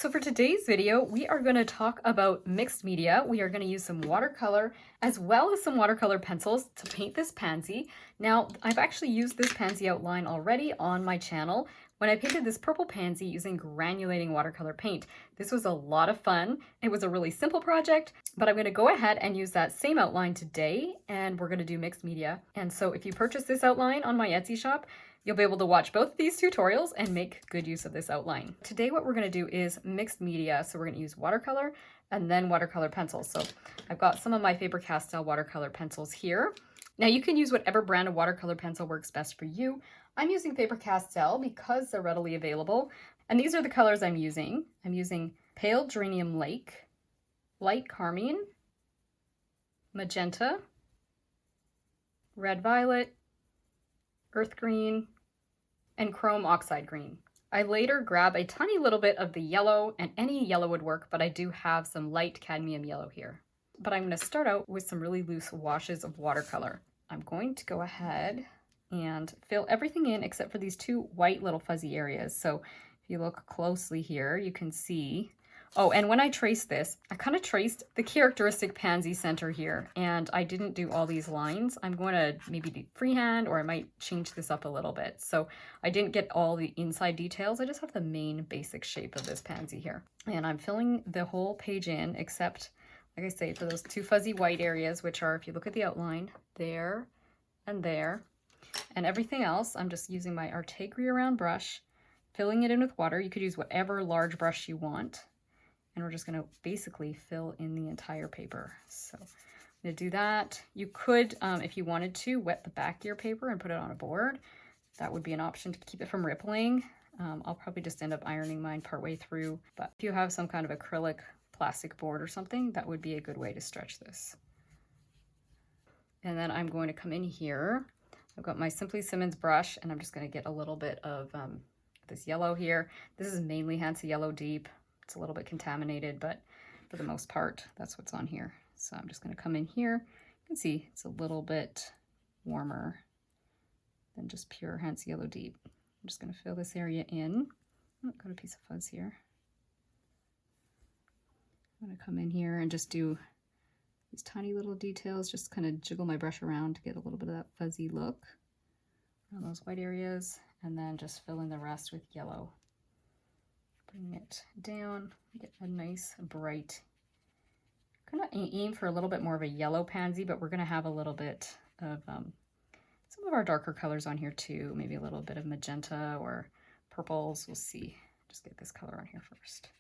So for today's video, we are going to talk about mixed media. We are going to use some watercolor as well as some watercolor pencils to paint this pansy. Now, I've actually used this pansy outline already on my channel when I painted this purple pansy using granulating watercolor paint. This was a lot of fun. It was a really simple project, but I'm going to go ahead and use that same outline today, and we're going to do mixed media. And so if you purchase this outline on my Etsy shop, you'll be able to watch both of these tutorials and make good use of this outline. Today what we're going to do is mixed media. So we're going to use watercolor and then watercolor pencils. So I've got some of my Faber Castell watercolor pencils here. Now you can use whatever brand of watercolor pencil works best for you. I'm using Faber Castell because they're readily available. And these are the colors I'm using. I'm using Pale Geranium Lake, Light Carmine, Magenta, Red Violet, Earth Green, and Chrome Oxide Green. I later grab a tiny little bit of the yellow, and any yellow would work, but I do have some light cadmium yellow here. But I'm going to start out with some really loose washes of watercolor. I'm going to go ahead and fill everything in except for these two white little fuzzy areas. So if you look closely here, you can see. Oh, and when I traced this, I kind of traced the characteristic pansy center here, and I didn't do all these lines. I'm going to maybe do freehand, or I might change this up a little bit. So I didn't get all the inside details. I just have the main basic shape of this pansy here. And I'm filling the whole page in, except, like I say, for those two fuzzy white areas, which are, if you look at the outline, there and there. And everything else, I'm just using my Artegria round brush, filling it in with water. You could use whatever large brush you want. And we're just going to basically fill in the entire paper. So I'm going to do that. You could, if you wanted to, wet the back of your paper and put it on a board. That would be an option to keep it from rippling. I'll probably just end up ironing mine partway through. But if you have some kind of acrylic plastic board or something, that would be a good way to stretch this. And then I'm going to come in here. I've got my Simply Simmons brush, and I'm just going to get a little bit of this yellow here. This is mainly Hansa Yellow Deep. It's a little bit contaminated, but for the most part, that's what's on here. So I'm just going to come in here. You can see it's a little bit warmer than just pure Hansa Yellow Deep. I'm just going to fill this area in. Oh, got a piece of fuzz here. I'm going to come in here and just do these tiny little details, just kind of jiggle my brush around to get a little bit of that fuzzy look on those white areas, and then just fill in the rest with yellow. Bring it down, get a nice bright, kind of aim for a little bit more of a yellow pansy, but we're going to have a little bit of some of our darker colors on here too, maybe a little bit of magenta or purples, we'll see. Just get this color on here first.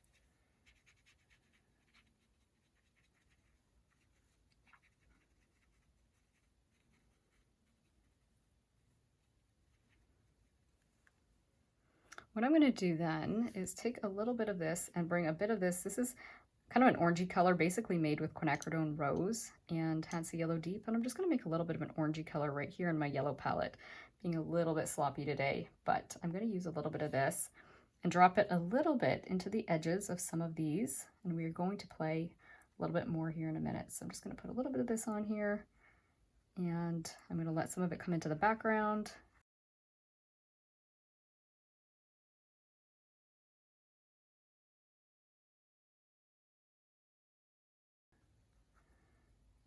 What I'm going to do then is take a little bit of this and bring a bit of this. This is kind of an orangey color, basically made with quinacridone rose and Hansa Yellow Deep. And I'm just going to make a little bit of an orangey color right here in my yellow palette. Being a little bit sloppy today, but I'm going to use a little bit of this and drop it a little bit into the edges of some of these. And we are going to play a little bit more here in a minute. So I'm just going to put a little bit of this on here, and I'm going to let some of it come into the background.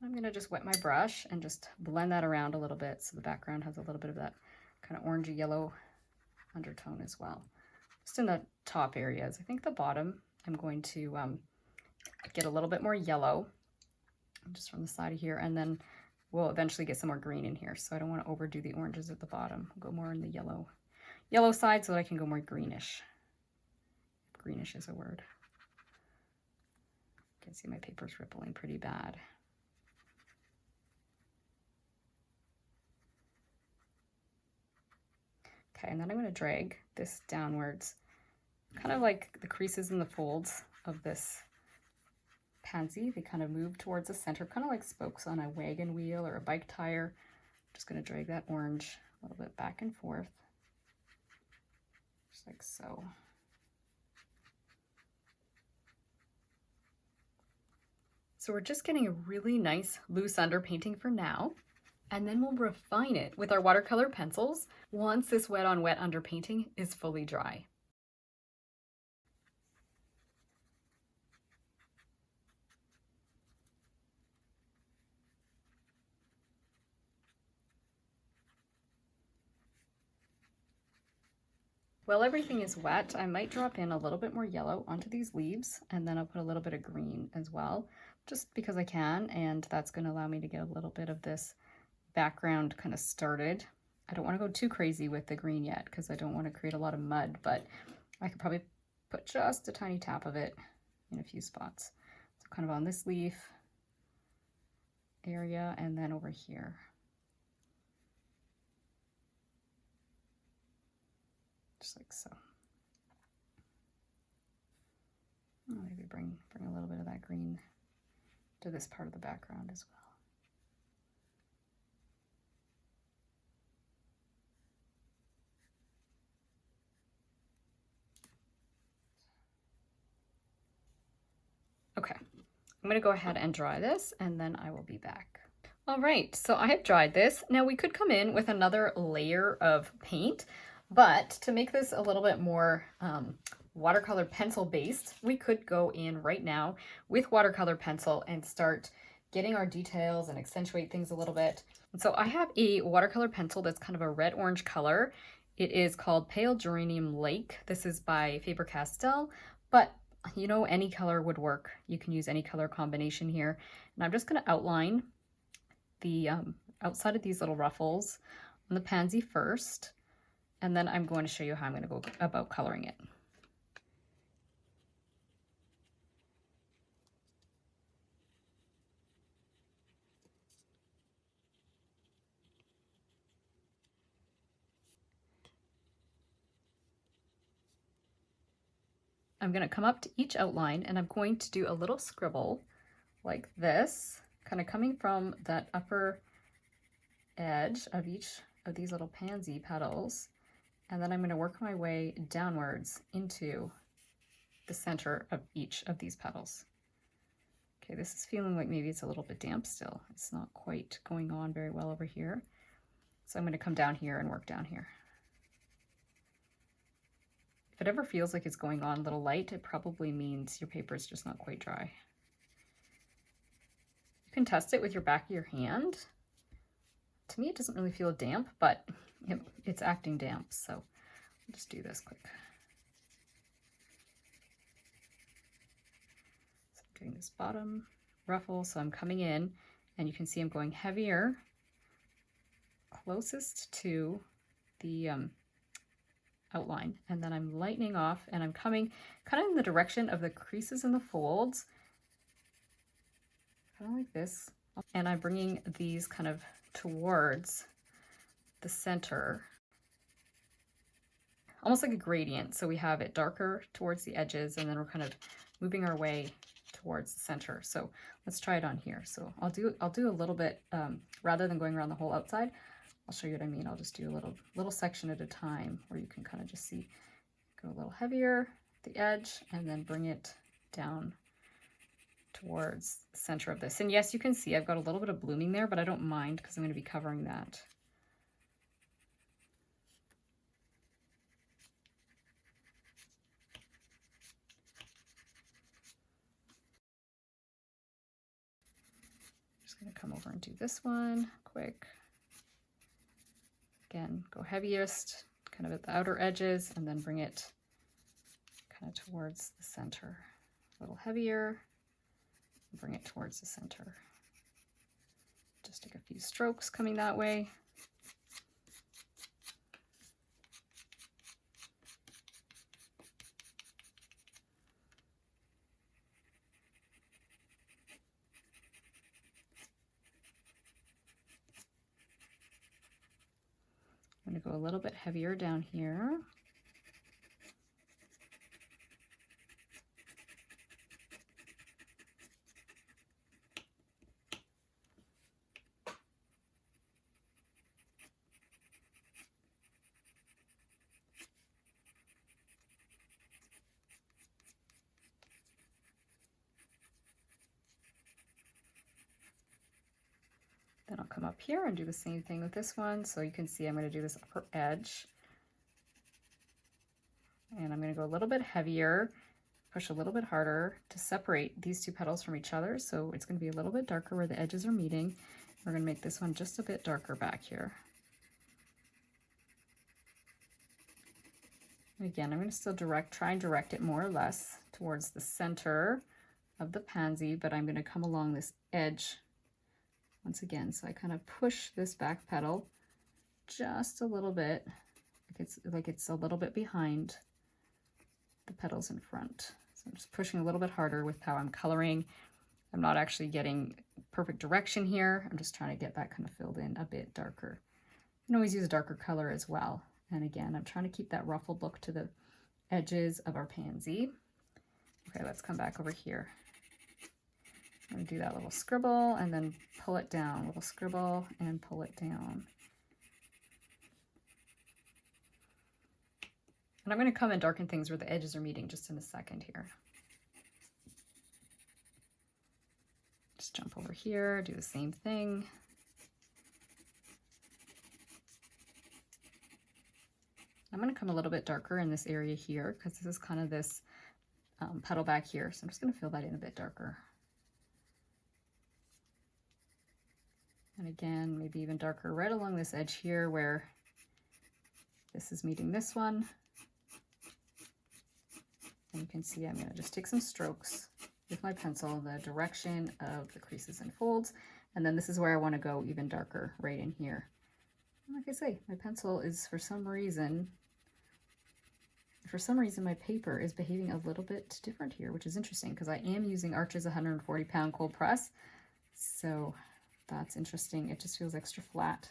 I'm going to just wet my brush and just blend that around a little bit so the background has a little bit of that kind of orangey yellow undertone as well. Just in the top areas. I think the bottom I'm going to get a little bit more yellow just from the side of here, and then we'll eventually get some more green in here. So I don't want to overdo the oranges at the bottom. I'll go more in the yellow side so that I can go more greenish. Greenish is a word. You can see my paper's rippling pretty bad. Okay, and then I'm going to drag this downwards, kind of like the creases and the folds of this pansy. They kind of move towards the center, kind of like spokes on a wagon wheel or a bike tire. I'm just going to drag that orange a little bit back and forth, just like so. So we're just getting a really nice loose underpainting for now. and then we'll refine it with our watercolor pencils once this wet on wet underpainting is fully dry. While everything is wet, I might drop in a little bit more yellow onto these leaves, and then I'll put a little bit of green as well, just because I can, and that's going to allow me to get a little bit of this background kind of started. I don't want to go too crazy with the green yet because I don't want to create a lot of mud, but I could probably put just a tiny tap of it in a few spots. So kind of on this leaf area and then over here. Just like so. Maybe bring a little bit of that green to this part of the background as well. Okay, I'm going to go ahead and dry this and then I will be back. All right, so I have dried this. Now we could come in with another layer of paint, but to make this a little bit more watercolor pencil based, we could go in right now with watercolor pencil and start getting our details and accentuate things a little bit. And so I have a watercolor pencil that's kind of a red-orange color. It is called Pale Geranium Lake. This is by Faber Castell, but you know, any color would work. You can use any color combination here. And I'm just going to outline the outside of these little ruffles on the pansy first, and then I'm going to show you how I'm going to go about coloring it. I'm going to come up to each outline and I'm going to do a little scribble like this, kind of coming from that upper edge of each of these little pansy petals. And then I'm going to work my way downwards into the center of each of these petals. Okay, this is feeling like maybe it's a little bit damp still. It's not quite going on very well over here. So I'm going to come down here and work down here. If it ever feels like it's going on a little light, it probably means your paper is just not quite dry. You can test it with your back of your hand. To me, it doesn't really feel damp, but it's acting damp, so I'll just do this quick. So I'm doing this bottom ruffle, so I'm coming in, and you can see I'm going heavier, closest to the outline, and then I'm lightening off, and I'm coming kind of in the direction of the creases and the folds, kind of like this, and I'm bringing these kind of towards the center, almost like a gradient. So we have it darker towards the edges, and then we're kind of moving our way towards the center. So let's try it on here. So I'll do a little bit, rather than going around the whole outside, I'll show you what I mean. I'll just do a little section at a time where you can kind of just see, go a little heavier at the edge, and then bring it down towards the center of this. And yes, you can see I've got a little bit of blooming there, but I don't mind because I'm going to be covering that. Just going to come over and do this one quick. Again, go heaviest kind of at the outer edges, and then bring it kind of towards the center. A little heavier, and bring it towards the center. Just take a few strokes coming that way. I'm going to go a little bit heavier down here. Then I'll come up here and do the same thing with this one. So you can see I'm going to do this upper edge. And I'm going to go a little bit heavier, push a little bit harder to separate these two petals from each other. So it's going to be a little bit darker where the edges are meeting. We're going to make this one just a bit darker back here. Again, I'm going to still try and direct it more or less towards the center of the pansy, but I'm going to come along this edge once again. So I kind of push this back petal just a little bit, like it's a little bit behind the petals in front. So I'm just pushing a little bit harder with how I'm coloring. I'm not actually getting perfect direction here. I'm just trying to get that kind of filled in a bit darker. You can always use a darker color as well. And again, I'm trying to keep that ruffled look to the edges of our pansy. Okay, let's come back over here. I'm gonna do that little scribble and then pull it down, little scribble and pull it down. And I'm going to come and darken things where the edges are meeting just in a second here. Just jump over here, do the same thing. I'm going to come a little bit darker in this area here because this is kind of this petal back here. So I'm just going to fill that in a bit darker. And again, maybe even darker right along this edge here where this is meeting this one. And you can see I'm going to just take some strokes with my pencil, the direction of the creases and folds. And then this is where I want to go even darker right in here. And like I say, my pencil is for some reason my paper is behaving a little bit different here, which is interesting because I am using Arch's 140-pound cold press. So that's interesting. It just feels extra flat.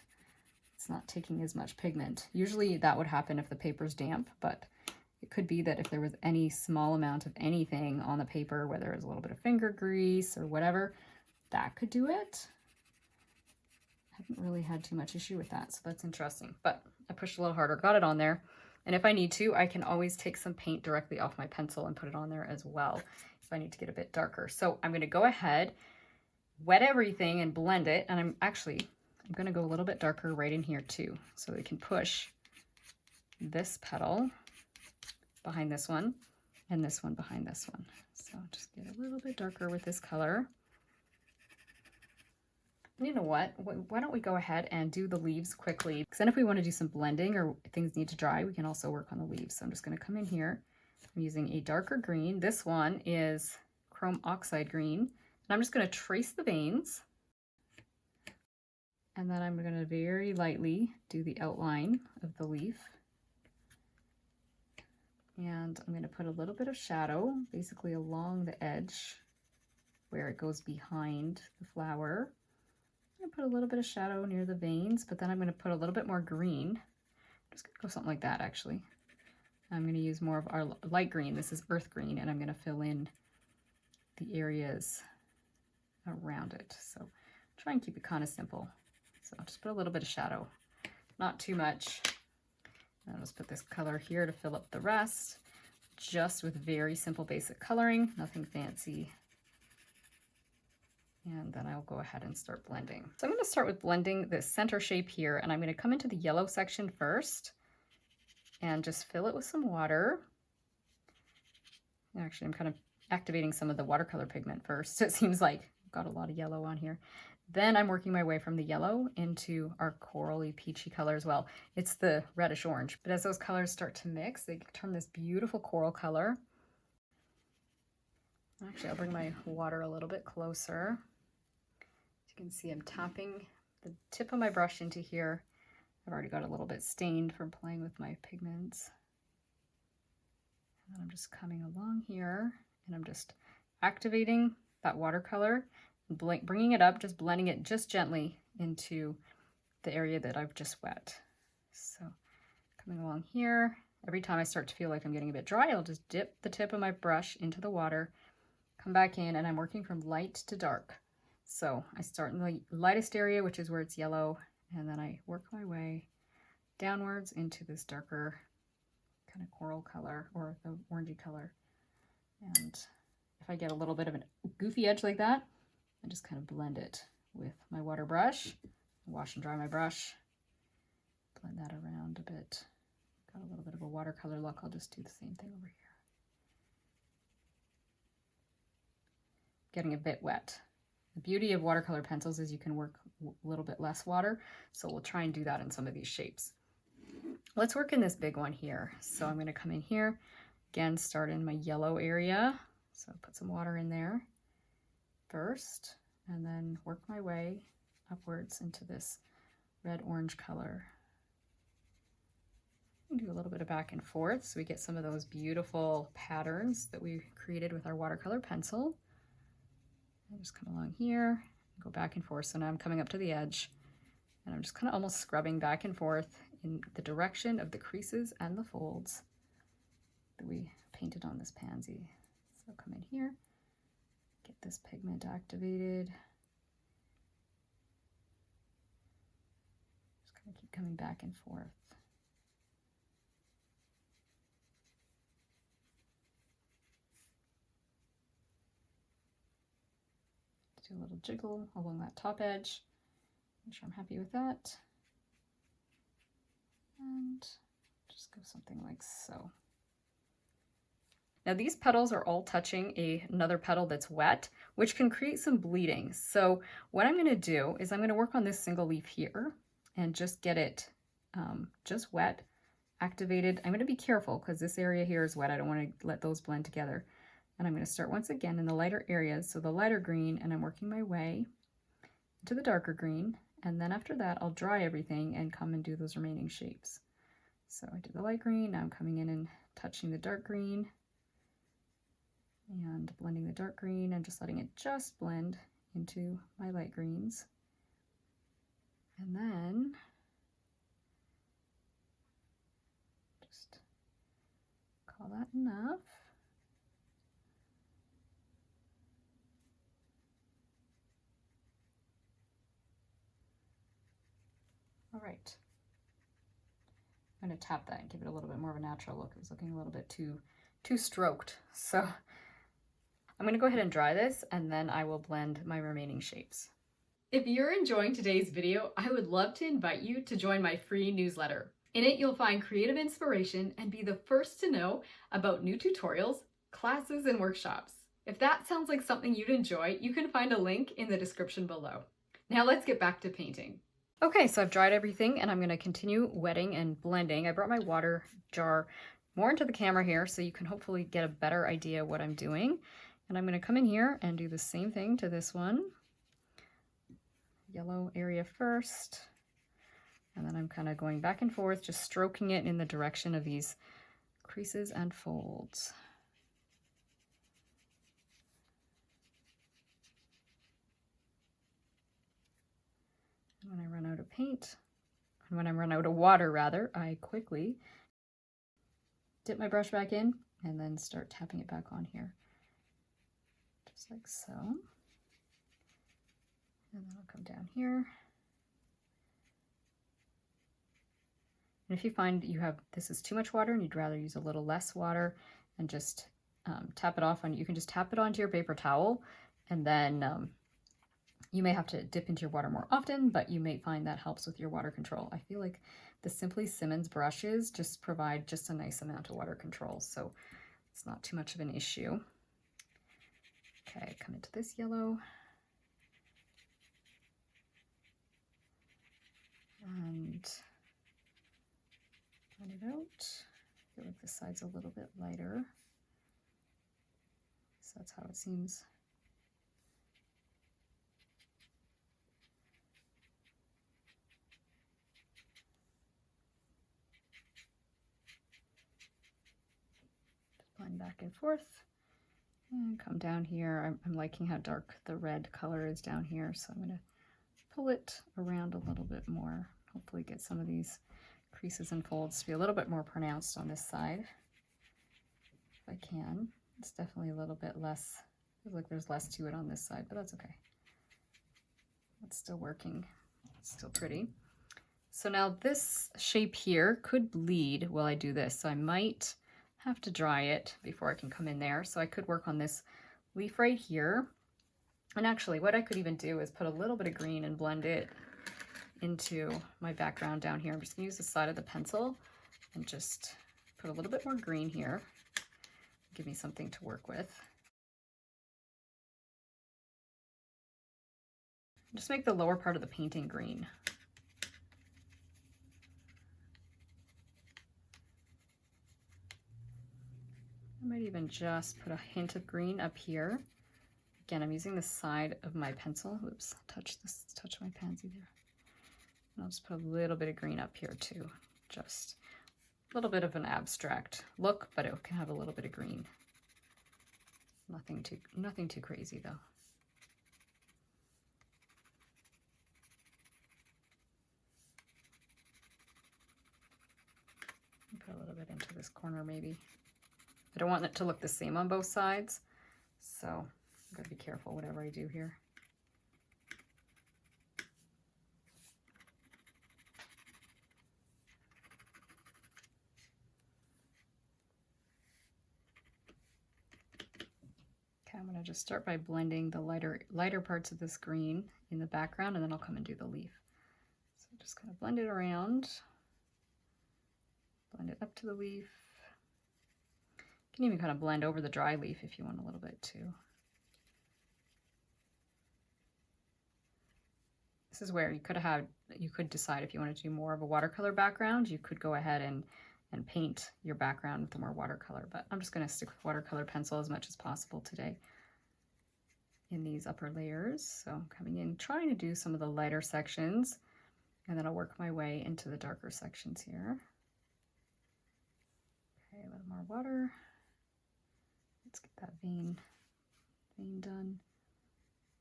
It's not taking as much pigment. Usually that would happen if the paper's damp, but it could be that if there was any small amount of anything on the paper, whether it was a little bit of finger grease or whatever, that could do it. I haven't really had too much issue with that, so that's interesting. But I pushed a little harder, got it on there. And if I need to, I can always take some paint directly off my pencil and put it on there as well if I need to get a bit darker. So I'm going to go ahead, wet everything and blend it. And I'm going to go a little bit darker right in here too, so we can push this petal behind this one and this one behind this one. So just get a little bit darker with this color. And you know what? Why don't we go ahead and do the leaves quickly? Because then if we want to do some blending or things need to dry, we can also work on the leaves. So I'm just going to come in here. I'm using a darker green. This one is chrome oxide green. And I'm just going to trace the veins. And then I'm going to very lightly do the outline of the leaf. And I'm going to put a little bit of shadow basically along the edge where it goes behind the flower. I'm going to put a little bit of shadow near the veins, but then I'm going to put a little bit more green. I'm just going to go something like that actually. I'm going to use more of our light green. This is earth green, and I'm going to fill in the areas around it. So try and keep it kind of simple. So I'll just put a little bit of shadow, not too much. And I'll just put this color here to fill up the rest, just with very simple basic coloring, nothing fancy. And then I'll go ahead and start blending. So I'm going to start with blending this center shape here, and I'm going to come into the yellow section first and just fill it with some water. Actually, I'm kind of activating some of the watercolor pigment first. So it seems like I've got a lot of yellow on here. Then I'm working my way from the yellow into our corally peachy color as well. It's the reddish orange, but as those colors start to mix, they turn this beautiful coral color. Actually, I'll bring my water a little bit closer. As you can see, I'm tapping the tip of my brush into here. I've already got a little bit stained from playing with my pigments. And then I'm just coming along here, and I'm just activating that watercolor, bringing it up, just blending it just gently into the area that I've just wet. So coming along here, every time I start to feel like I'm getting a bit dry, I'll just dip the tip of my brush into the water, come back in, and I'm working from light to dark. So I start in the lightest area, which is where it's yellow, and then I work my way downwards into this darker kind of coral color or the orangey color. And if I get a little bit of a goofy edge like that, I just kind of blend it with my water brush, wash and dry my brush, blend that around a bit. Got a little bit of a watercolor look. I'll just do the same thing over here. Getting a bit wet. The beauty of watercolor pencils is you can work a little bit less water, so we'll try and do that in some of these shapes. Let's work in this big one here. So I'm going to come in here, again, start in my yellow area. So put some water in there first, and then work my way upwards into this red-orange color. And do a little bit of back and forth so we get some of those beautiful patterns that we created with our watercolor pencil. And just come along here, go back and forth. So now I'm coming up to the edge, and I'm just kind of almost scrubbing back and forth in the direction of the creases and the folds that we painted on this pansy. So come in here, get this pigment activated. Just kind of keep coming back and forth. Do a little jiggle along that top edge. Make sure I'm happy with that. And just go something like so. Now these petals are all touching another petal that's wet, which can create some bleeding. So what I'm going to do is I'm going to work on this single leaf here and just get it just wet, activated. I'm going to be careful because this area here is wet. I don't want to let those blend together. And I'm going to start once again in the lighter areas, so the lighter green, and I'm working my way to the darker green. And then after that, I'll dry everything and come and do those remaining shapes. So I did the light green, now I'm coming in and touching the dark green and blending the dark green and just letting it just blend into my light greens. And then just call that enough. All right. I'm going to tap that and give it a little bit more of a natural look. It was looking a little bit too stroked. So I'm going to go ahead and dry this, and then I will blend my remaining shapes. If you're enjoying today's video, I would love to invite you to join my free newsletter. In it, you'll find creative inspiration and be the first to know about new tutorials, classes, and workshops. If that sounds like something you'd enjoy, you can find a link in the description below. Now let's get back to painting. Okay, so I've dried everything and I'm going to continue wetting and blending. I brought my water jar more into the camera here so you can hopefully get a better idea of what I'm doing. And I'm going to come in here and do the same thing to this one. Yellow area first. And then I'm kind of going back and forth, just stroking it in the direction of these creases and folds. When I run out of paint, and when I run out of water rather, I quickly dip my brush back in and then start tapping it back on here. Just like so. And then I'll come down here. And if you find you have, this is too much water and you'd rather use a little less water and just tap it off on, you can just tap it onto your paper towel, and then you may have to dip into your water more often, but you may find that helps with your water control. I feel like the Simply Simmons brushes just provide just a nice amount of water control, so it's not too much of an issue. Okay, come into this yellow. And blend it out. I feel like this side's a little bit lighter. So that's how it seems. Blend back and forth and come down here. I'm liking how dark the red color is down here, so I'm going to pull it around a little bit more. Hopefully get some of these creases and folds to be a little bit more pronounced on this side if I can. It's definitely a little bit less, feels like there's less to it on this side, but that's okay. It's still working. It's still pretty. So now this shape here could bleed while I do this, so I might have to dry it before I can come in there. So I could work on this leaf right here. And actually what I could even do is put a little bit of green and blend it into my background down here. I'm just gonna use the side of the pencil and just put a little bit more green here. Give me something to work with. Just make the lower part of the painting green. might even just put a hint of green up here. Again, I'm using the side of my pencil. Oops, touch my pansy there. And I'll just put a little bit of green up here too. Just a little bit of an abstract look, but it can have a little bit of green. Nothing too crazy though. Put a little bit into this corner maybe. I don't want it to look the same on both sides, so I've got to be careful whatever I do here. Okay, I'm going to just start by blending the lighter parts of this green in the background, and then I'll come and do the leaf. So just kind of blend it around. Blend it up to the leaf. You can even kind of blend over the dry leaf if you want a little bit too. This is where you could decide if you wanted to do more of a watercolor background. You could go ahead and paint your background with more watercolor, but I'm just going to stick with watercolor pencil as much as possible today in these upper layers. So I'm coming in, trying to do some of the lighter sections, and then I'll work my way into the darker sections here. Okay, a little more water. Let's get that vein done.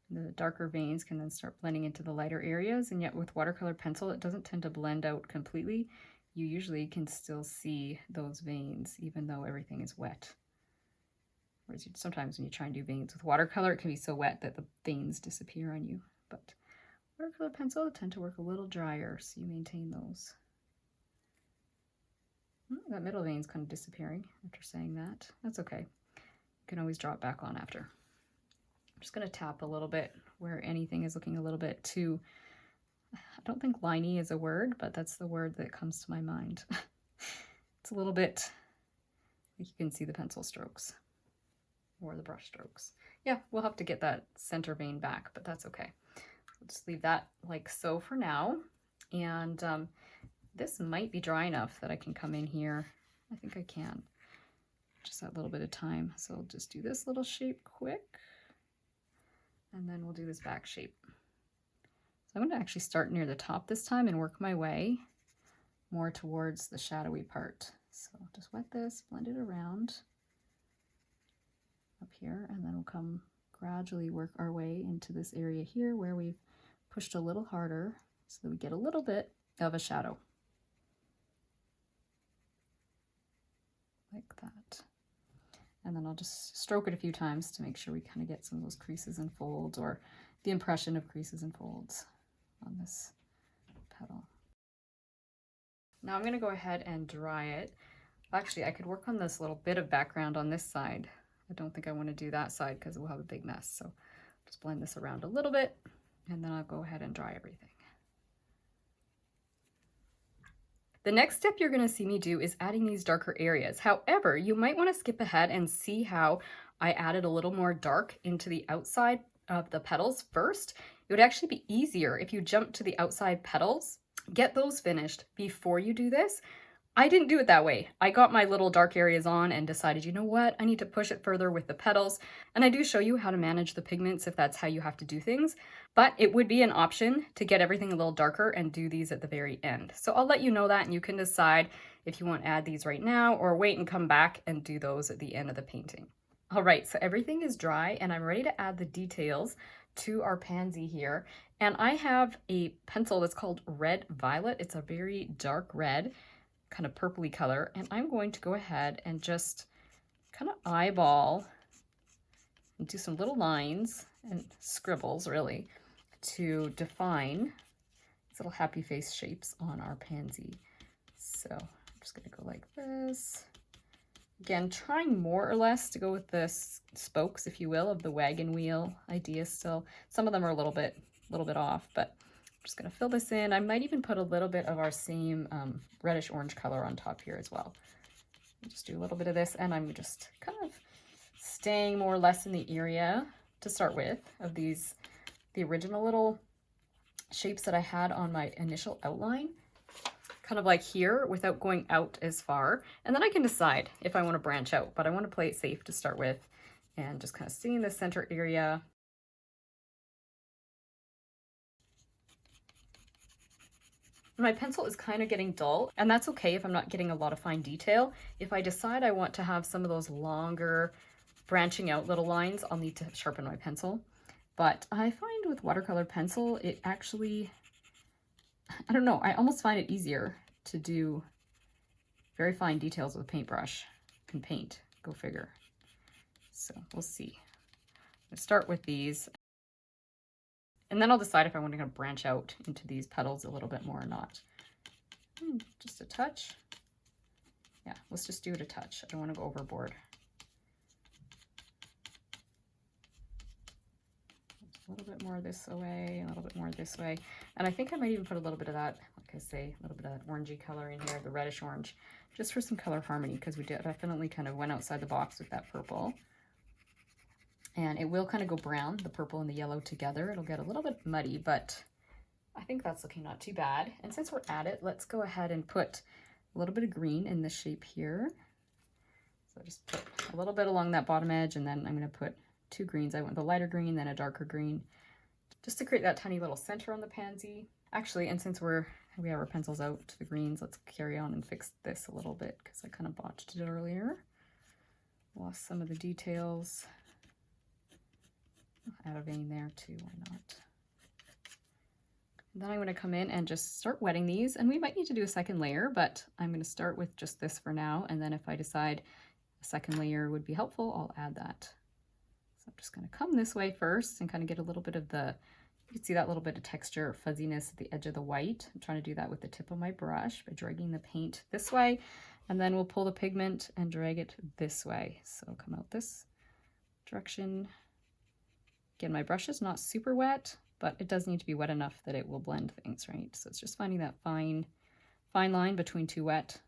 And the darker veins can then start blending into the lighter areas, and yet with watercolor pencil, it doesn't tend to blend out completely. You usually can still see those veins even though everything is wet. Whereas sometimes when you try and do veins with watercolor, it can be so wet that the veins disappear on you. But watercolor pencil tend to work a little drier, so you maintain those. That middle vein's kind of disappearing after saying that. That's okay. You can always draw it back on after. I'm just going to tap a little bit where anything is looking a little bit too, I don't think liney is a word, but that's the word that comes to my mind. It's a little bit, like you can see the pencil strokes or the brush strokes. Yeah, we'll have to get that center vein back, but that's okay. We'll just leave that like so for now. And this might be dry enough that I can come in here. I think I can. Just that little bit of time. So I'll just do this little shape quick. And then we'll do this back shape. So I'm going to actually start near the top this time and work my way more towards the shadowy part. So just wet this, blend it around up here, and then we'll come gradually work our way into this area here where we've pushed a little harder so that we get a little bit of a shadow. Like that. And then I'll just stroke it a few times to make sure we kind of get some of those creases and folds, or the impression of creases and folds on this petal. Now I'm going to go ahead and dry it. Actually, I could work on this little bit of background on this side. I don't think I want to do that side because we'll have a big mess. So just blend this around a little bit, and then I'll go ahead and dry everything. The next step you're going to see me do is adding these darker areas. However, you might want to skip ahead and see how I added a little more dark into the outside of the petals first. It would actually be easier if you jump to the outside petals, get those finished before you do this. I didn't do it that way. I got my little dark areas on and decided, you know what, I need to push it further with the petals. And I do show you how to manage the pigments if that's how you have to do things. But it would be an option to get everything a little darker and do these at the very end. So I'll let you know that, and you can decide if you want to add these right now or wait and come back and do those at the end of the painting. All right, so everything is dry and I'm ready to add the details to our pansy here. And I have a pencil that's called Red Violet. It's a very dark red, kind of purpley color, and I'm going to go ahead and just kind of eyeball and do some little lines and scribbles really to define these little happy face shapes on our pansy. So I'm just going to go like this. Again, trying more or less to go with the spokes, if you will, of the wagon wheel idea still. Some of them are a little bit off, but I'm just going to fill this in. I might even put a little bit of our same reddish orange color on top here as well. Just do a little bit of this, and I'm just kind of staying more or less in the area to start with of these, the original little shapes that I had on my initial outline. kind of like here without going out as far. And then I can decide if I want to branch out, but I want to play it safe to start with and just kind of stay in the center area. My pencil is kind of getting dull, and that's okay if I'm not getting a lot of fine detail. If I decide I want to have some of those longer branching out little lines, I'll need to sharpen my pencil. But I find with watercolor pencil, it actually, I don't know, I almost find it easier to do very fine details with a paintbrush and paint. Go figure. So we'll see. I'm gonna start with these, and then I'll decide if I want to branch out into these petals a little bit more or not. Just a touch. Yeah, let's just do it a touch. I don't want to go overboard. A little bit more this way, a little bit more this way. And I think I might even put a little bit of that, like I say, a little bit of that orangey color in here, the reddish orange, just for some color harmony, because we definitely kind of went outside the box with that purple. And it will kind of go brown, the purple and the yellow together. It'll get a little bit muddy, but I think that's looking not too bad. And since we're at it, let's go ahead and put a little bit of green in this shape here. So just put a little bit along that bottom edge, and then I'm going to put 2 greens. I want the lighter green, then a darker green, just to create that tiny little center on the pansy. Actually, and since we have our pencils out to the greens, let's carry on and fix this a little bit, because I kind of botched it earlier. Lost some of the details. Add a vein there too, why not? And then I'm going to come in and just start wetting these, and we might need to do a second layer, but I'm going to start with just this for now, and then if I decide a second layer would be helpful, I'll add that. So I'm just going to come this way first and kind of get a little bit of the, you can see that little bit of texture or fuzziness at the edge of the white. I'm trying to do that with the tip of my brush by dragging the paint this way, and then we'll pull the pigment and drag it this way. So come out this direction. Again, my brush is not super wet, but it does need to be wet enough that it will blend things, right? So it's just finding that fine line between too wet,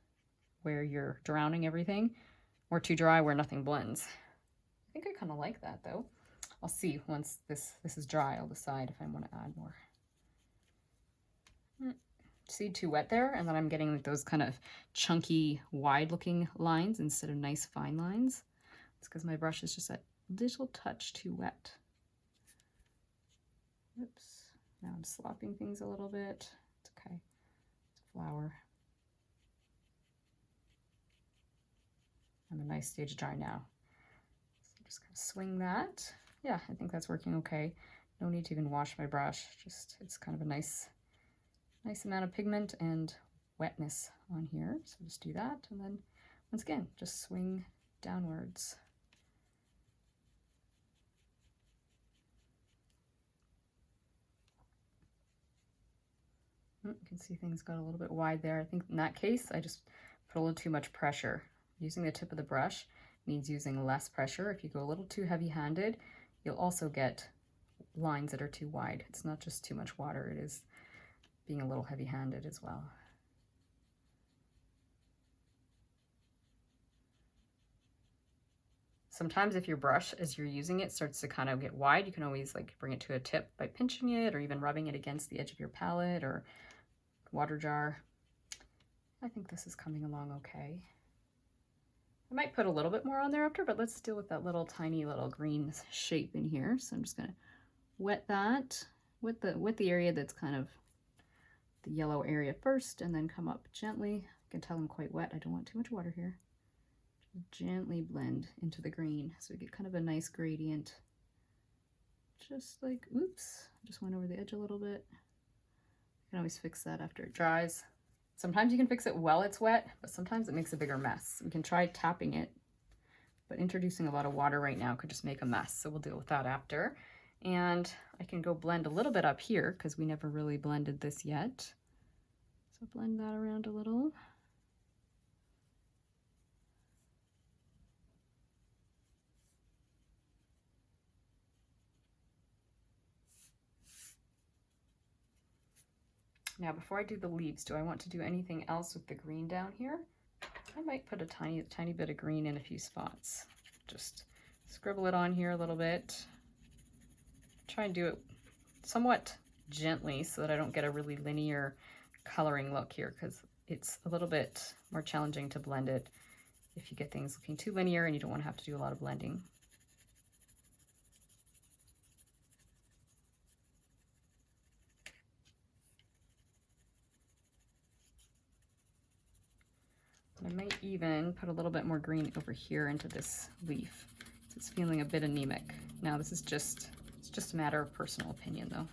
where you're drowning everything, or too dry, where nothing blends. I think I kind of like that, though. I'll see once this is dry. I'll decide if I want to add more. See, too wet there, and then I'm getting like those kind of chunky, wide-looking lines instead of nice fine lines. It's because my brush is just a little touch too wet. Oops, now I'm slopping things a little bit. It's okay, it's a flower. I'm a nice stage dry now. So I'm just gonna swing that. Yeah, I think that's working okay. No need to even wash my brush, just it's kind of a nice amount of pigment and wetness on here. So just do that, and then once again, just swing downwards. You can see things got a little bit wide there. I think in that case, I just put a little too much pressure. Using the tip of the brush means using less pressure. If you go a little too heavy-handed, you'll also get lines that are too wide. It's not just too much water, it is being a little heavy-handed as well. Sometimes if your brush, as you're using it, starts to kind of get wide, you can always like bring it to a tip by pinching it, or even rubbing it against the edge of your palette or water jar. I think this is coming along okay. I might put a little bit more on there after, but let's deal with that little tiny little green shape in here. So I'm just gonna wet that with the area that's kind of the yellow area first, and then come up gently. I can tell I'm quite wet. I don't want too much water here. Gently blend into the green so we get kind of a nice gradient. Just like, oops, just went over the edge a little bit. You can always fix that after it dries. Sometimes you can fix it while it's wet, but sometimes it makes a bigger mess. We can try tapping it, but introducing a lot of water right now could just make a mess, so we'll deal with that after. And I can go blend a little bit up here because we never really blended this yet. So blend that around a little. Now, before I do the leaves, do I want to do anything else with the green down here? I might put a tiny bit of green in a few spots. Just scribble it on here a little bit. Try and do it somewhat gently so that I don't get a really linear coloring look here, because it's a little bit more challenging to blend it if you get things looking too linear and you don't want to have to do a lot of blending. I might even put a little bit more green over here into this leaf. It's feeling a bit anemic. Now this is it's just a matter of personal opinion though.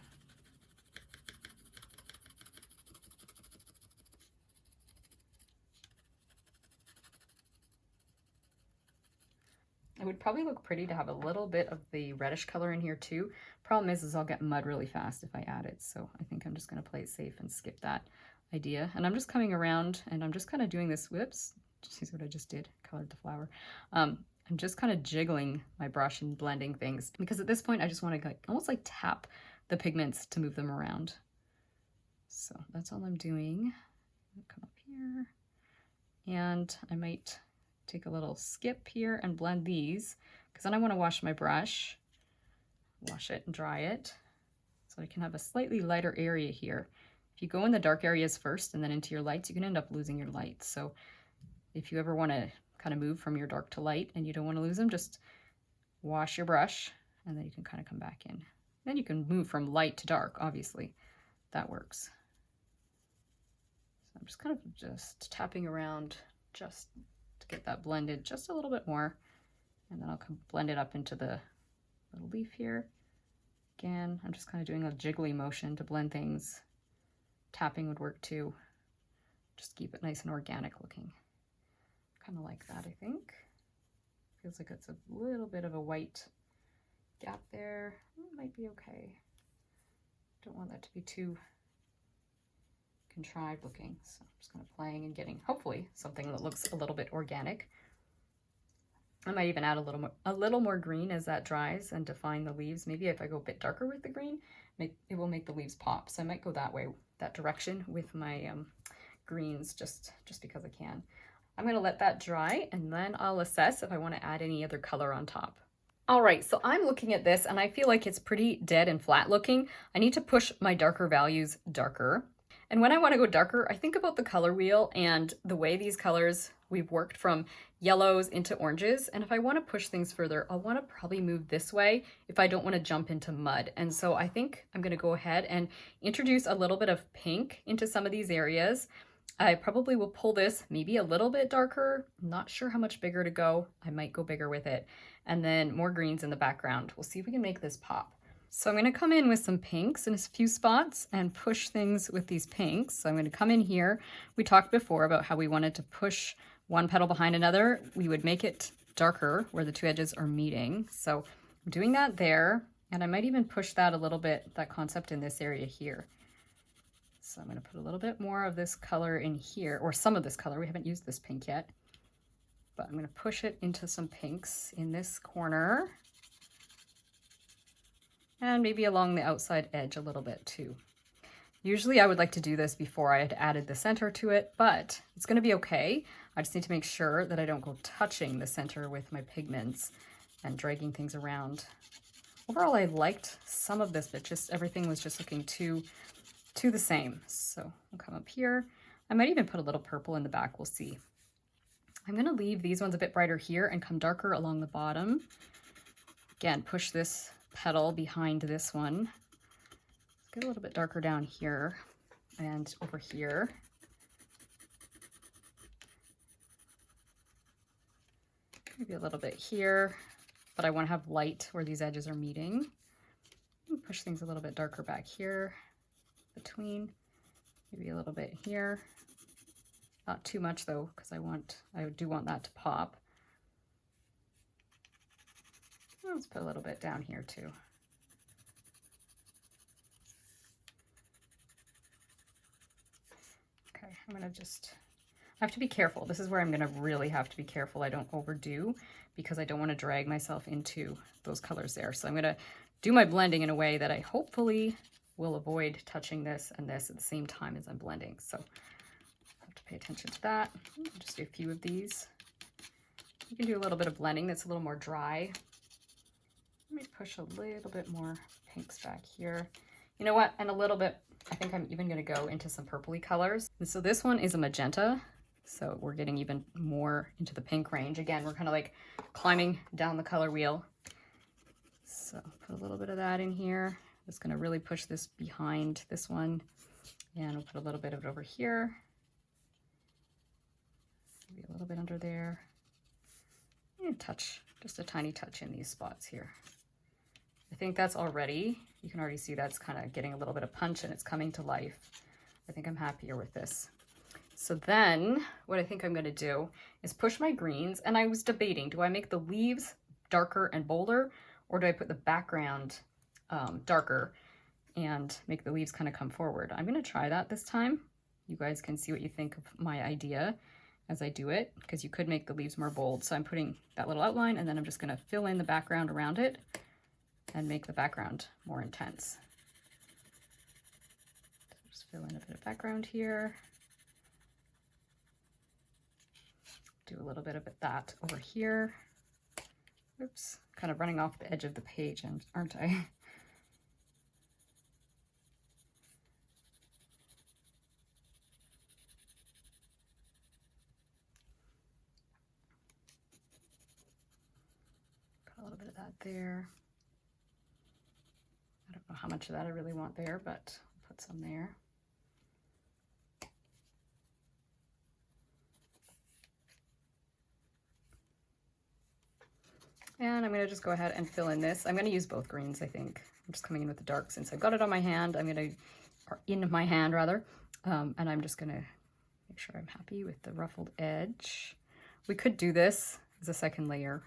It would probably look pretty to have a little bit of the reddish color in here too. Problem is I'll get mud really fast if I add it. So I think I'm just gonna play it safe and skip that idea. And I'm just coming around and I'm just kind of doing this, whoops, see what I just did, colored the flower. I'm just kind of jiggling my brush and blending things because at this point I just want to almost like tap the pigments to move them around. So that's all I'm doing. I'll come up here and I might take a little skip here and blend these because then I want to wash my brush, wash it and dry it so I can have a slightly lighter area here. If you go in the dark areas first and then into your lights, you can end up losing your lights. So if you ever want to kind of move from your dark to light and you don't want to lose them, just wash your brush and then you can kind of come back in. Then you can move from light to dark, obviously. That works. So I'm just kind of just tapping around just to get that blended just a little bit more. And then I'll blend it up into the little leaf here. Again, I'm just kind of doing a jiggly motion to blend things. Tapping would work too. Just keep it nice and organic looking. Kind of like that, I think. Feels like it's a little bit of a white gap there. It might be okay. Don't want that to be too contrived looking. So I'm just kind of playing and getting, hopefully, something that looks a little bit organic. I might even add a little more green as that dries and define the leaves. Maybe if I go a bit darker with the green, it will make the leaves pop. So I might go that way, that direction with my greens just because I can. I'm going to let that dry and then I'll assess if I want to add any other color on top. All right, so I'm looking at this and I feel like it's pretty dead and flat looking. I need to push my darker values darker. And when I want to go darker, I think about the color wheel and the way these colors, we've worked from yellows into oranges. And if I want to push things further, I'll want to probably move this way if I don't want to jump into mud. And so I think I'm going to go ahead and introduce a little bit of pink into some of these areas. I probably will pull this maybe a little bit darker. I'm not sure how much bigger to go. I might go bigger with it. And then more greens in the background. We'll see if we can make this pop. So I'm going to come in with some pinks in a few spots and push things with these pinks. So I'm going to come in here. We talked before about how we wanted to push one petal behind another. We would make it darker where the two edges are meeting. So I'm doing that there. And I might even push that a little bit, that concept in this area here. So I'm going to put a little bit more of this color in here, or some of this color. We haven't used this pink yet. But I'm going to push it into some pinks in this corner. And maybe along the outside edge a little bit too. Usually I would like to do this before I had added the center to it, but it's going to be okay. I just need to make sure that I don't go touching the center with my pigments and dragging things around. Overall, I liked some of this, but just everything was just looking too the same. So I'll come up here. I might even put a little purple in the back. We'll see. I'm going to leave these ones a bit brighter here and come darker along the bottom. Again, push this petal behind this one. Let's get a little bit darker down here and over here. Maybe a little bit here, but I want to have light where these edges are meeting. Push things a little bit darker back here between, maybe a little bit here. Not too much though, because I do want that to pop. Let's put a little bit down here too. Okay, I'm gonna I have to be careful. This is where I'm gonna really have to be careful I don't overdo, because I don't want to drag myself into those colors there. So I'm gonna do my blending in a way that I hopefully will avoid touching this and this at the same time as I'm blending. So I have to pay attention to that. I'll just do a few of these. You can do a little bit of blending that's a little more dry. Let me push a little bit more pinks back here. You know what? And a little bit I think I'm even gonna go into some purpley colors. And so this one is a magenta. So we're getting even more into the pink range. Again, we're kind of like climbing down the color wheel. So put a little bit of that in here. Just gonna really push this behind this one. And we'll put a little bit of it over here. Maybe a little bit under there. And touch, just a tiny touch in these spots here. I think that's already, you can already see that's kind of getting a little bit of punch and it's coming to life. I think I'm happier with this. So then what I think I'm gonna do is push my greens, and I was debating, do I make the leaves darker and bolder, or do I put the background darker and make the leaves kind of come forward? I'm gonna try that this time. You guys can see what you think of my idea as I do it, because you could make the leaves more bold. So I'm putting that little outline, and then I'm just gonna fill in the background around it and make the background more intense. So just fill in a bit of background here. Do a little bit of that over here. Oops, kind of running off the edge of the page, aren't I? Put a little bit of that there. I don't know how much of that I really want there, but I'll put some there. And I'm gonna just go ahead and fill in this. I'm gonna use both greens, I think. I'm just coming in with the dark since I've got it on my hand. Or in my hand rather. And I'm just gonna make sure I'm happy with the ruffled edge. We could do this as a second layer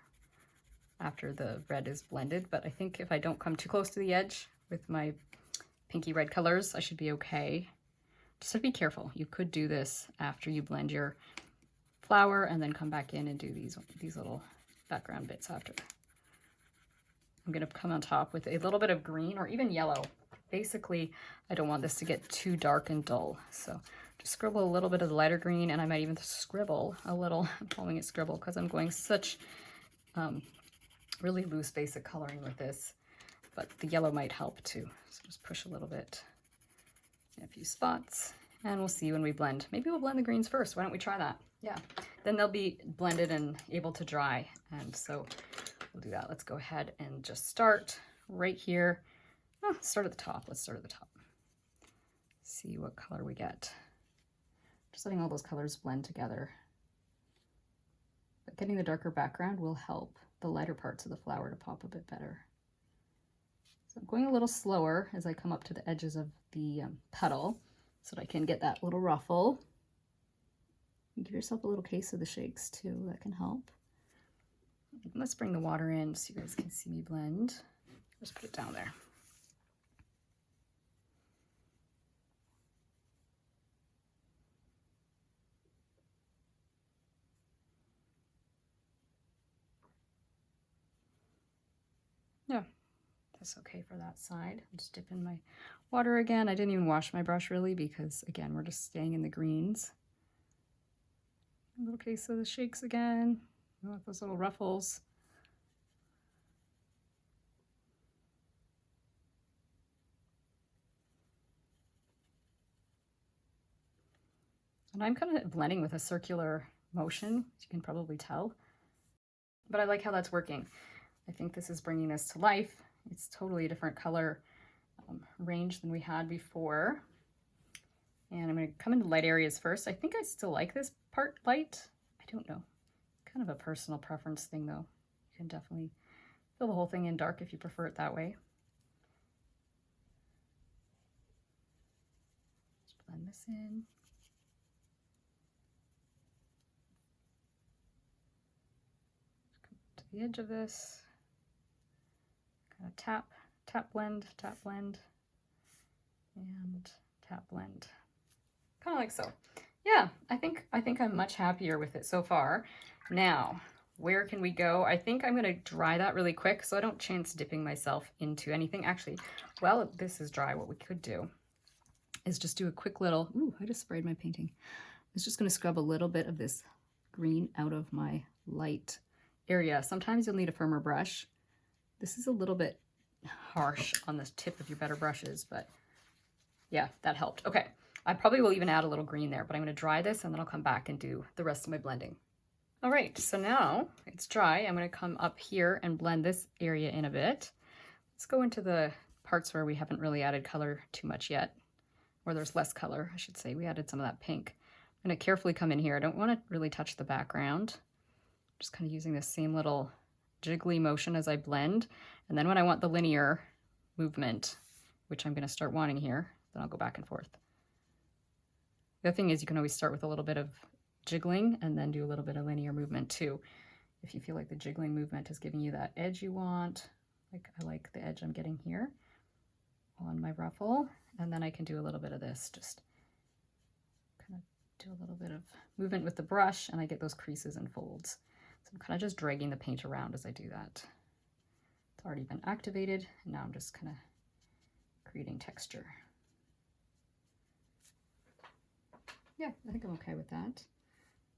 after the red is blended, but I think if I don't come too close to the edge with my pinky red colors, I should be okay. Just be careful. You could do this after you blend your flower and then come back in and do these little background bits after. I'm gonna come on top with a little bit of green or even yellow. Basically, I don't want this to get too dark and dull. So just scribble a little bit of the lighter green, and I might even scribble a little, I'm calling it scribble because I'm going such really loose basic coloring with this, but the yellow might help too. So just push a little bit in a few spots, and we'll see when we blend. Maybe we'll blend the greens first. Why don't we try that? Yeah, then they'll be blended and able to dry, and so we'll do that. Let's go ahead and just start right here. Oh, start at the top. Let's start at the top. See what color we get. Just letting all those colors blend together. But getting the darker background will help the lighter parts of the flower to pop a bit better. So I'm going a little slower as I come up to the edges of the petal so that I can get that little ruffle. Give yourself a little case of the shakes too, that can help. Let's bring the water in so you guys can see me blend. Just put it down there. Yeah, that's okay for that side. I'm just dipping my water again. I didn't even wash my brush really because, again, we're just staying in the greens. A little case of the shakes again. I want those little ruffles. And I'm kind of blending with a circular motion, as you can probably tell. But I like how that's working. I think this is bringing this to life. It's totally a different color range than we had before. And I'm going to come into light areas first. I think I still like this part light. I don't know. Kind of a personal preference thing though. You can definitely fill the whole thing in dark if you prefer it that way. Just blend this in. Come to the edge of this. Kind of tap, blend, and tap, blend. Kind of like so. Yeah, I think I'm much happier with it so far. Now, where can we go? I think I'm gonna dry that really quick so I don't chance dipping myself into anything. Actually, while this is dry, what we could do is just do a quick little, ooh, I just sprayed my painting. I was just gonna scrub a little bit of this green out of my light area. Sometimes you'll need a firmer brush. This is a little bit harsh on the tip of your better brushes, but Yeah, that helped. Okay, I probably will even add a little green there, but I'm going to dry this and then I'll come back and do the rest of my blending. All right, so now it's dry. I'm going to come up here and blend this area in a bit. Let's go into the parts where we haven't really added color too much yet, or there's less color, I should say. We added some of that pink. I'm going to carefully come in here. I don't want to really touch the background. Just kind of using this same little jiggly motion as I blend. And then when I want the linear movement, which I'm going to start wanting here, then I'll go back and forth. The other thing is you can always start with a little bit of jiggling and then do a little bit of linear movement too. If you feel like the jiggling movement is giving you that edge you want, like I like the edge I'm getting here on my ruffle, and then I can do a little bit of this, just kind of do a little bit of movement with the brush and I get those creases and folds. So I'm kind of just dragging the paint around as I do that. It's already been activated, and now I'm just kind of creating texture. Yeah, I think I'm okay with that.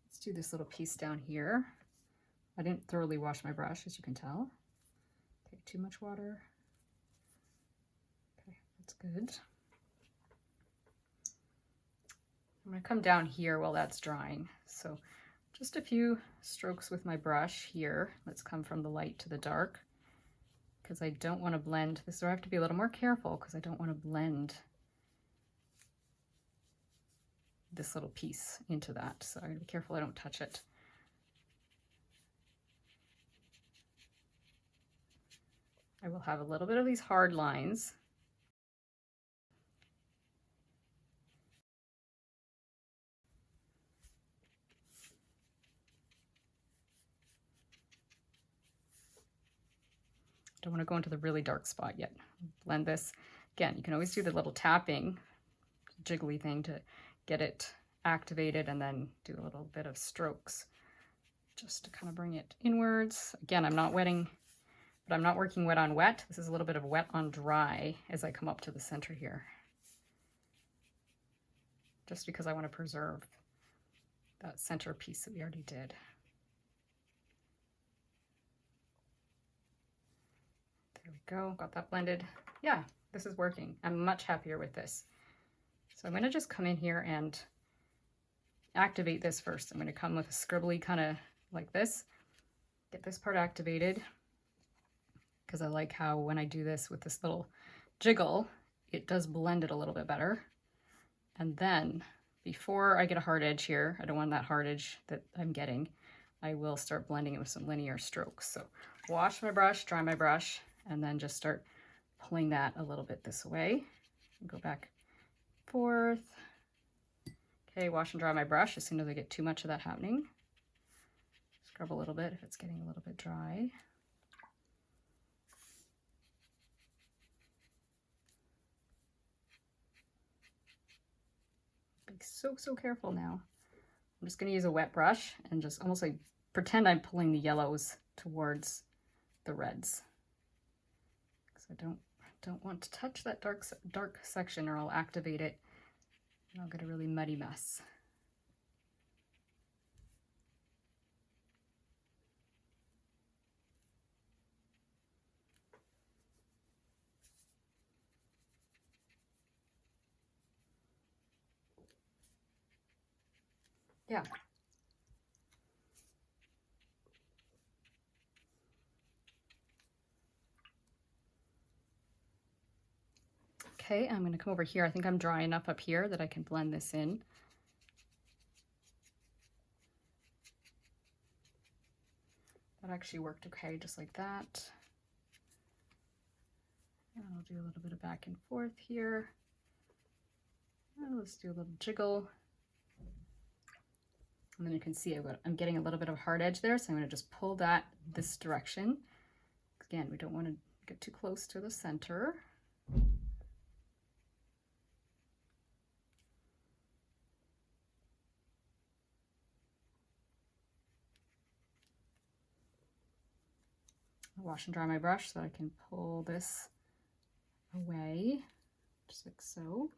Let's do this little piece down here. I didn't thoroughly wash my brush, as you can tell. Okay, too much water. Okay, that's good. I'm going to come down here while that's drying. So just a few strokes with my brush here. Let's come from the light to the dark, because I don't want to blend this, so I have to be a little more careful because I don't want to blend this little piece into that. So I'm going to be careful I don't touch it. I will have a little bit of these hard lines. Don't want to go into the really dark spot yet. Blend this. Again, you can always do the little tapping, jiggly thing to get it activated, and then do a little bit of strokes just to kind of bring it inwards. Again, I'm not wetting, but I'm not working wet on wet. This is a little bit of wet on dry as I come up to the center here, just because I want to preserve that center piece that we already did. There we go, got that blended. Yeah, this is working. I'm much happier with this. So I'm going to just come in here and activate this first. I'm going to come with a scribbly kind of like this, get this part activated, because I like how when I do this with this little jiggle, it does blend it a little bit better. And then before I get a hard edge here, I don't want that hard edge that I'm getting, I will start blending it with some linear strokes. So wash my brush, dry my brush, and then just start pulling that a little bit this way. Go back forth. Okay, wash and dry my brush as soon as I get too much of that happening. Scrub a little bit if it's getting a little bit dry. Be so careful now. I'm just going to use a wet brush and just almost like pretend I'm pulling the yellows towards the reds, because I don't want to touch that dark section, or I'll activate it and I'll get a really muddy mess. Yeah. Okay, I'm going to come over here. I think I'm dry enough up here that I can blend this in. That actually worked okay, just like that. And I'll do a little bit of back and forth here. And let's do a little jiggle. And then you can see I'm getting a little bit of hard edge there, so I'm going to just pull that this direction. Again, we don't want to get too close to the center. I'll wash and dry my brush so that I can pull this away, just like so.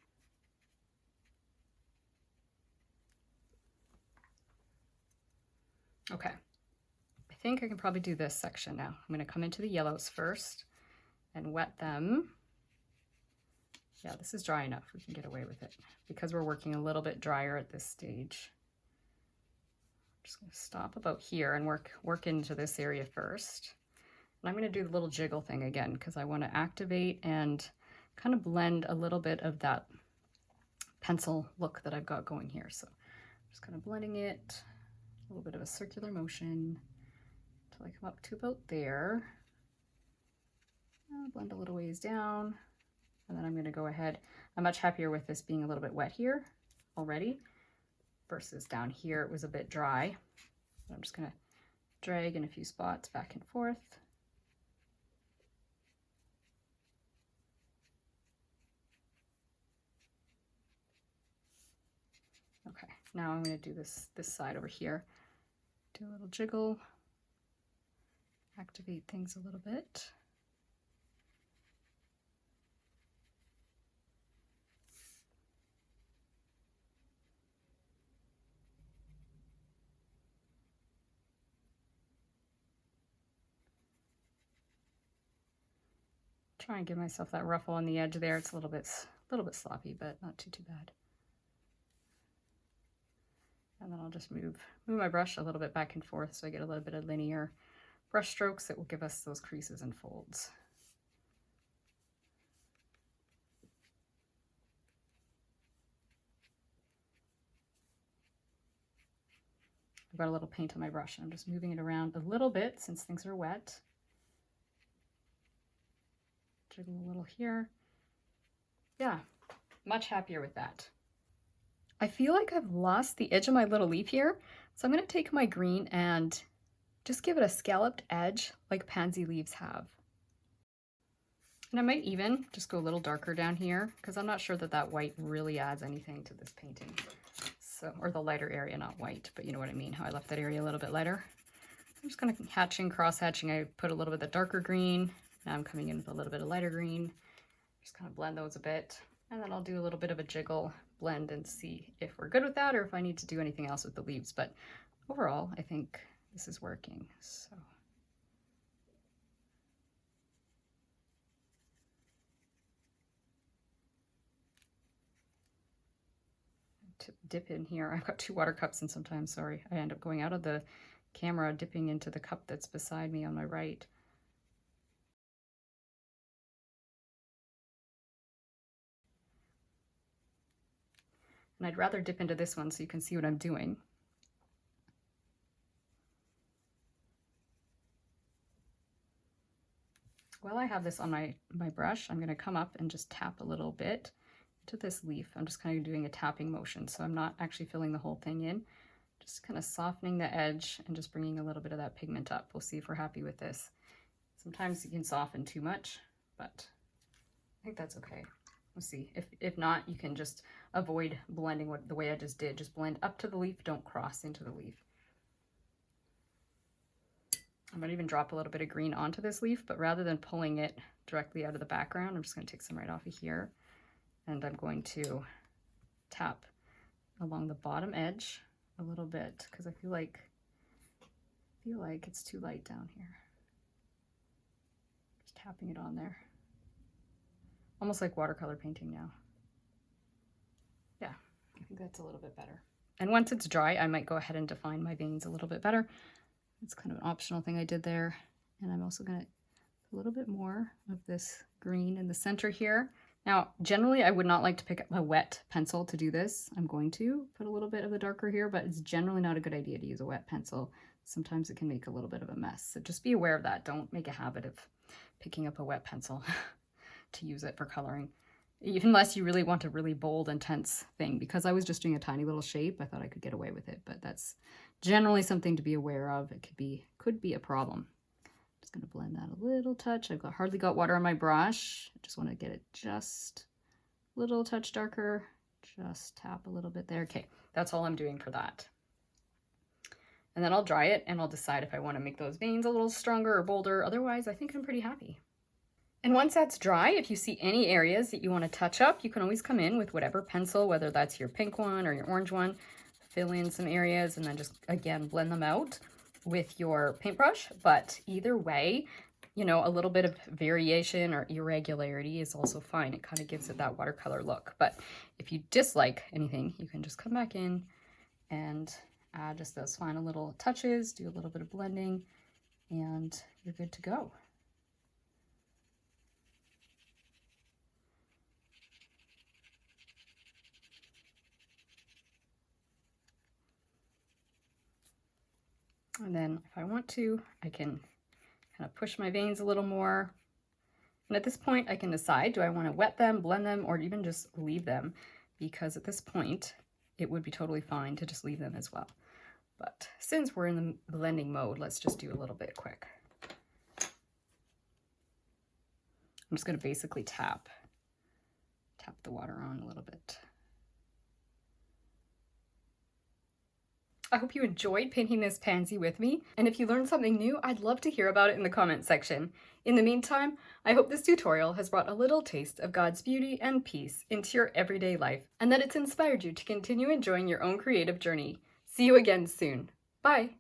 Okay, I think I can probably do this section now. I'm going to come into the yellows first and wet them. Yeah, this is dry enough. We can get away with it because we're working a little bit drier at this stage. I'm just going to stop about here and work into this area first. And I'm going to do the little jiggle thing again because I want to activate and kind of blend a little bit of that pencil look that I've got going here. So I'm just kind of blending it, a little bit of a circular motion until I come up to about there. I'll blend a little ways down, and then I'm going to go ahead. I'm much happier with this being a little bit wet here already versus down here it was a bit dry. I'm just going to drag in a few spots back and forth. Okay, now I'm going to do this side over here. Do a little jiggle, activate things a little bit. Try and give myself that ruffle on the edge there. It's a little bit sloppy, but not too bad. And then I'll just move my brush a little bit back and forth so I get a little bit of linear brush strokes that will give us those creases and folds. I've got a little paint on my brush and I'm just moving it around a little bit since things are wet. Jiggle a little here. Yeah, much happier with that. I feel like I've lost the edge of my little leaf here, so I'm going to take my green and just give it a scalloped edge like pansy leaves have. And I might even just go a little darker down here because I'm not sure that that white really adds anything to this painting. So, or the lighter area, not white, but you know what I mean, how I left that area a little bit lighter. I'm just kind of cross hatching. I put a little bit of darker green. Now I'm coming in with a little bit of lighter green. Just kind of blend those a bit. And then I'll do a little bit of a jiggle blend and see if we're good with that or if I need to do anything else with the leaves. But overall, I think this is working. So to dip in here, I've got 2 water cups and sometimes, sorry, I end up going out of the camera, dipping into the cup that's beside me on my right. And I'd rather dip into this one so you can see what I'm doing. While I have this on my brush, I'm going to come up and just tap a little bit into this leaf. I'm just kind of doing a tapping motion, so I'm not actually filling the whole thing in. Just kind of softening the edge and just bringing a little bit of that pigment up. We'll see if we're happy with this. Sometimes you can soften too much, but I think that's okay. We'll see. If not, you can just avoid blending the way I just did. Just blend up to the leaf, don't cross into the leaf. I might even drop a little bit of green onto this leaf, but rather than pulling it directly out of the background, I'm just going to take some right off of here. And I'm going to tap along the bottom edge a little bit because I feel like it's too light down here. Just tapping it on there. Almost like watercolor painting now. Yeah, I think that's a little bit better. And once it's dry, I might go ahead and define my veins a little bit better. It's kind of an optional thing I did there. And I'm also going to put a little bit more of this green in the center here. Now, generally, I would not like to pick up a wet pencil to do this. I'm going to put a little bit of the darker here, but it's generally not a good idea to use a wet pencil. Sometimes it can make a little bit of a mess. So just be aware of that. Don't make a habit of picking up a wet pencil to use it for coloring, even unless you really want a really bold, intense thing. Because I was just doing a tiny little shape, I thought I could get away with it, but that's generally something to be aware of. It could be a problem. Just going to blend that a little touch. I've hardly got water on my brush. I just want to get it just a little touch darker. Just tap a little bit there. Okay, that's all I'm doing for that. And then I'll dry it and I'll decide if I want to make those veins a little stronger or bolder. Otherwise, I think I'm pretty happy. And once that's dry, if you see any areas that you want to touch up, you can always come in with whatever pencil, whether that's your pink one or your orange one, fill in some areas and then just, again, blend them out with your paintbrush. But either way, you know, a little bit of variation or irregularity is also fine. It kind of gives it that watercolor look. But if you dislike anything, you can just come back in and add just those final little touches, do a little bit of blending, and you're good to go. And then if I want to, I can kind of push my veins a little more. And at this point, I can decide, do I want to wet them, blend them, or even just leave them? Because at this point, it would be totally fine to just leave them as well. But since we're in the blending mode, let's just do a little bit quick. I'm just going to basically tap the water on a little bit. I hope you enjoyed painting this pansy with me, and if you learned something new, I'd love to hear about it in the comment section. In the meantime, I hope this tutorial has brought a little taste of God's beauty and peace into your everyday life, and that it's inspired you to continue enjoying your own creative journey. See you again soon. Bye!